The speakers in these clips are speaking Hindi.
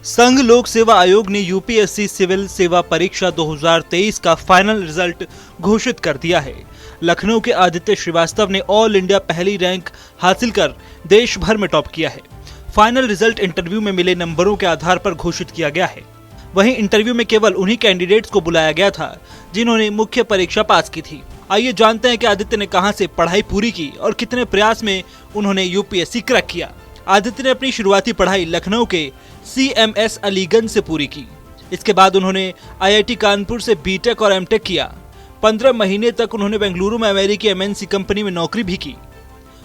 संघ लोक सेवा आयोग ने यूपीएससी सिविल सेवा परीक्षा 2023 का फाइनल रिजल्ट घोषित कर दिया है। लखनऊ के आदित्य श्रीवास्तव ने ऑल इंडिया पहली रैंक हासिल कर देश भर में टॉप किया है। फाइनल रिजल्ट इंटरव्यू में मिले नंबरों के आधार पर घोषित किया गया है। वहीं इंटरव्यू में केवल उन्हीं कैंडिडेट्स को बुलाया गया था जिन्होंने मुख्य परीक्षा पास की थी। आइए जानते हैं कि आदित्य ने कहां से पढ़ाई पूरी की और कितने प्रयास में उन्होंने यूपीएससी क्रैक किया। आदित्य ने अपनी शुरुआती पढ़ाई लखनऊ के CMS अलीगंज से पूरी की। इसके बाद उन्होंने IIT कानपुर से बीटेक और एमटेक किया। 15 महीने तक उन्होंने बेंगलुरु में अमेरिकी MNC कंपनी में नौकरी भी की।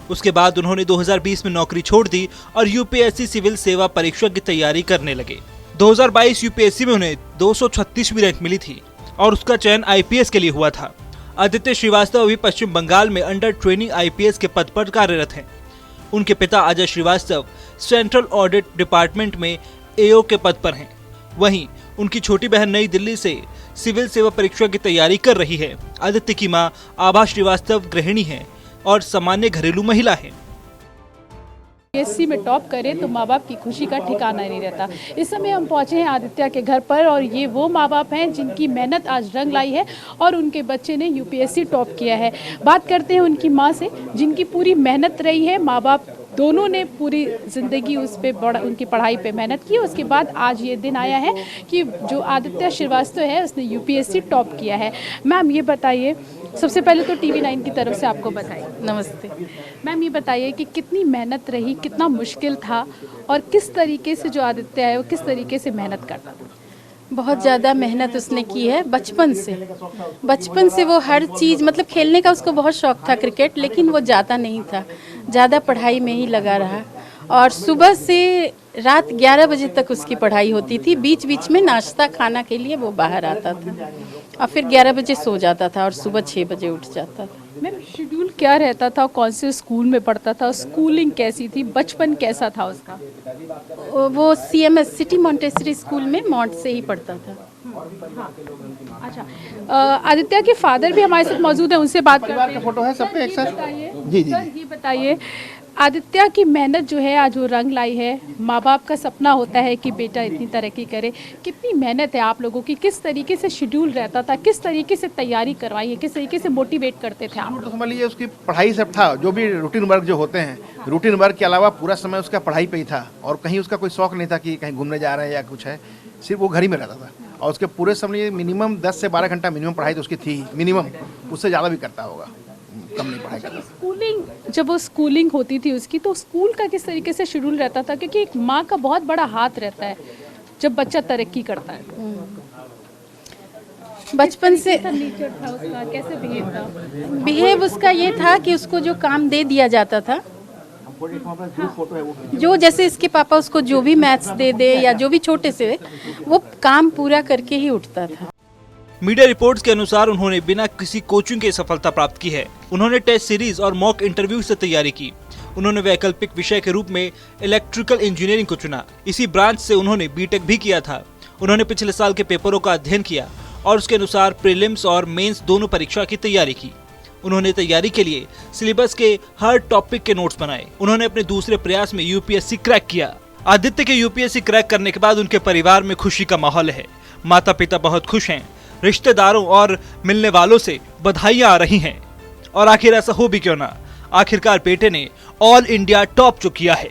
उसके बाद उन्होंने 2020 में नौकरी छोड़ दी और यूपीएससी सिविल सेवा परीक्षा की तैयारी करने लगे। 2022 यूपीएससी में उन्हें 236वीं रैंक मिली थी और उसका चयन IPS के लिए हुआ था। आदित्य श्रीवास्तव अभी पश्चिम बंगाल में अंडर ट्रेनिंग IPS के पद पर कार्यरत हैं। उनके पिता Ajay Srivastava central audit department में AO के पद पर हैं। वहीं उनकी छोटी बहन नई दिल्ली से सिविल सेवा परीक्षा की तैयारी कर रही है। आदित्य की मां आभा श्रीवास्तव गृहिणी हैं और सामान्य घरेलू महिला हैं। यूपीएससी में टॉप करें तो माँ बाप की खुशी का ठिकाना नहीं रहता। इस समय हम पहुंचे हैं आदित्य के घर पर और ये वो माँ बाप हैं जिनकी मेहनत आज रंग लाई है और उनके बच्चे ने यूपीएससी टॉप किया है। बात करते हैं उनकी माँ से जिनकी पूरी मेहनत रही है। माँ बाप दोनों ने पूरी ज़िंदगी उस पे उनकी पढ़ाई पे मेहनत की। उसके बाद आज ये दिन आया है कि जो आदित्य श्रीवास्तव है उसने यूपीएससी टॉप किया है। मैम ये बताइए, सबसे पहले तो TV9 की तरफ से आपको बताइए नमस्ते मैम, ये बताइए कि कितनी मेहनत रही, कितना मुश्किल था और किस तरीके से जो आदित्य है वो किस तरीके से मेहनत करता था। बहुत ज़्यादा मेहनत उसने की है बचपन से वो हर चीज़ मतलब खेलने का उसको बहुत शौक था क्रिकेट, लेकिन वो जाता नहीं था, ज़्यादा पढ़ाई में ही लगा रहा और सुबह से रात 11 बजे तक उसकी पढ़ाई होती थी। बीच बीच में नाश्ता खाना के लिए वो बाहर आता था और फिर 11 बजे सो जाता था और सुबह 6 बजे उठ जाता था। मैम शेड्यूल क्या रहता था, कौन से स्कूल में पढ़ता था, स्कूलिंग कैसी थी, बचपन कैसा था उसका? वो CMS सिटी मॉन्टेसरी स्कूल में मॉन्ट से ही पढ़ता था। हाँ। अच्छा, आदित्य के फादर भी हमारे साथ मौजूद हैं, उनसे बात करते हैं। फोटो है सब पे एक सर। जी जी। सर ये बताइए, आदित्य की मेहनत जो है आज वो रंग लाई है। माँ बाप का सपना होता है कि बेटा इतनी तरक्की करे। कितनी मेहनत है आप लोगों की, किस तरीके से शेड्यूल रहता था, किस तरीके से तैयारी करवाई है, किस तरीके से मोटिवेट करते थे आप? तो समझ लीजिए उसकी पढ़ाई सब था, जो भी रूटीन वर्क जो होते हैं, रूटीन वर्क के अलावा पूरा समय उसका पढ़ाई पे ही था और कहीं उसका कोई शौक नहीं था कि कहीं घूमने जा रहे हैं या कुछ है। सिर्फ वो घर ही में रहता था और उसके पूरे समय मिनिमम 10 से 12 घंटा मिनिमम पढ़ाई तो उसकी थी मिनिमम, उससे ज़्यादा भी करता होगा, कम नहीं पढ़ाई करता। स्कूलिंग, जब वो स्कूलिंग होती थी उसकी, तो स्कूल का किस तरीके से शेड्यूल रहता था? क्योंकि एक माँ का बहुत बड़ा हाथ रहता है जब बच्चा तरक्की करता है। बचपन से नेचर था उसका, कैसे बिहेव था? बिहेव उसका ये था कि उसको जो काम दे दिया जाता था, जो जैसे इसके पापा उसको जो भी मैथ्स दे दे या जो भी छोटे से, वो काम पूरा करके ही उठता था। मीडिया रिपोर्ट्स के अनुसार उन्होंने बिना किसी कोचिंग के सफलता प्राप्त की है। उन्होंने टेस्ट सीरीज और मॉक इंटरव्यू से तैयारी की। उन्होंने वैकल्पिक विषय के रूप में इलेक्ट्रिकल इंजीनियरिंग को चुना। इसी ब्रांच से उन्होंने बीटेक भी किया था। उन्होंने पिछले साल के पेपरों का अध्ययन किया और उसके अनुसार प्रीलिम्स और मेंस दोनों परीक्षा की तैयारी की। उन्होंने तैयारी के लिए सिलेबस के हर टॉपिक के नोट्स बनाए। उन्होंने अपने दूसरे प्रयास में यूपीएससी क्रैक किया। आदित्य के यूपीएससी क्रैक करने के बाद उनके परिवार में खुशी का माहौल है। माता पिता बहुत खुश हैं। रिश्तेदारों और मिलने वालों से बधाइयां आ रही हैं। और आखिर ऐसा हो भी क्यों ना, आखिरकार बेटे ने ऑल इंडिया टॉप जो किया है।